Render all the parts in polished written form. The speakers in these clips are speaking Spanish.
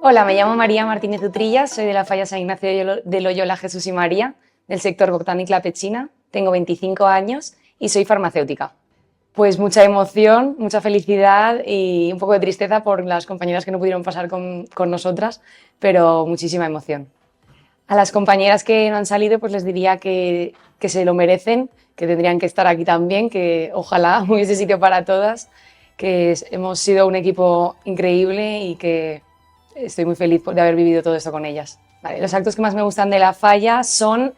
Hola, me llamo María Martínez Utrilla, soy de la Falla San Ignacio de Loyola Jesús y María, del sector Botanic La Pechina, tengo 25 años y soy farmacéutica. Pues mucha emoción, mucha felicidad y un poco de tristeza por las compañeras que no pudieron pasar con nosotras, pero muchísima emoción. A las compañeras que no han salido, pues les diría que se lo merecen, que tendrían que estar aquí también, que ojalá hubiese sitio para todas, hemos sido un equipo increíble y que estoy muy feliz de haber vivido todo esto con ellas. Vale, los actos que más me gustan de la Falla son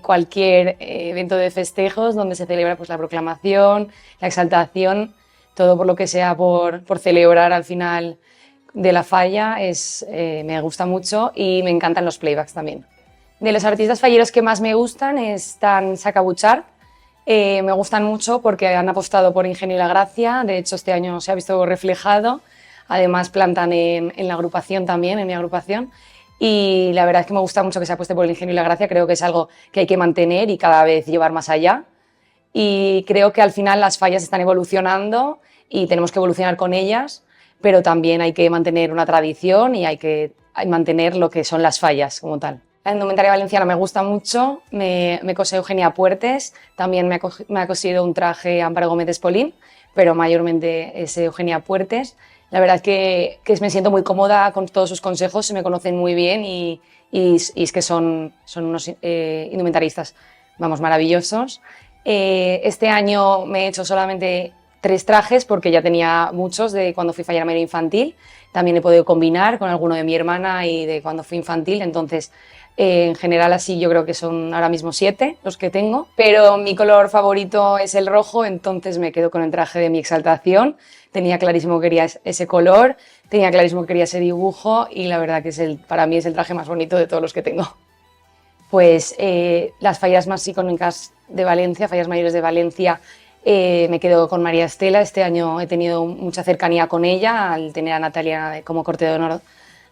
cualquier evento de festejos donde se celebra pues, la proclamación, la exaltación, todo por lo que sea por celebrar al final de la Falla me gusta mucho y me encantan los playbacks también. De los artistas falleros que más me gustan están Sacabuchar. Me gustan mucho porque han apostado por Ingenio y la Gracia, de hecho este año se ha visto reflejado, además plantan en la agrupación también, en mi agrupación, y la verdad es que me gusta mucho que se apueste por el Ingenio y la Gracia, creo que es algo que hay que mantener y cada vez llevar más allá, y creo que al final las fallas están evolucionando y tenemos que evolucionar con ellas, pero también hay que mantener una tradición y hay que mantener lo que son las fallas como tal. La indumentaria valenciana me gusta mucho, me cose Eugenia Puertes, también me ha cosido un traje Amparo Gómez de Espolín, pero mayormente es Eugenia Puertes. La verdad que me siento muy cómoda con todos sus consejos, se me conocen muy bien y es que son unos indumentaristas, vamos, maravillosos. Este año me he hecho solamente 3 trajes porque ya tenía muchos de cuando fui fallera mayor infantil. También he podido combinar con alguno de mi hermana y de cuando fui infantil, entonces en general así yo creo que son ahora mismo 7 los que tengo, pero mi color favorito es el rojo, entonces me quedo con el traje de mi exaltación. Tenía clarísimo que quería ese color, tenía clarísimo que quería ese dibujo y la verdad que para mí es el traje más bonito de todos los que tengo. Pues las fallas más icónicas de Valencia, fallas mayores de Valencia, me quedo con María Estela. Este año he tenido mucha cercanía con ella al tener a Natalia como corte de honor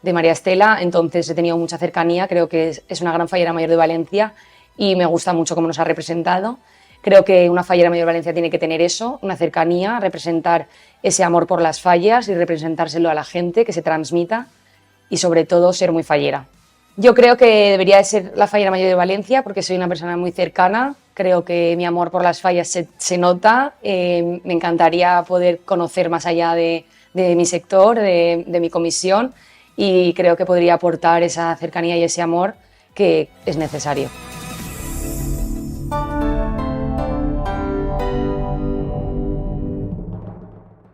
de María Estela, entonces he tenido mucha cercanía, creo que es una gran fallera mayor de Valencia y me gusta mucho cómo nos ha representado. Creo que una fallera mayor de Valencia tiene que tener eso, una cercanía, representar ese amor por las fallas y representárselo a la gente, que se transmita y sobre todo ser muy fallera. Yo creo que debería de ser la fallera mayor de Valencia porque soy una persona muy cercana, creo que mi amor por las fallas se nota, me encantaría poder conocer más allá de mi sector, de mi comisión y creo que podría aportar esa cercanía y ese amor que es necesario.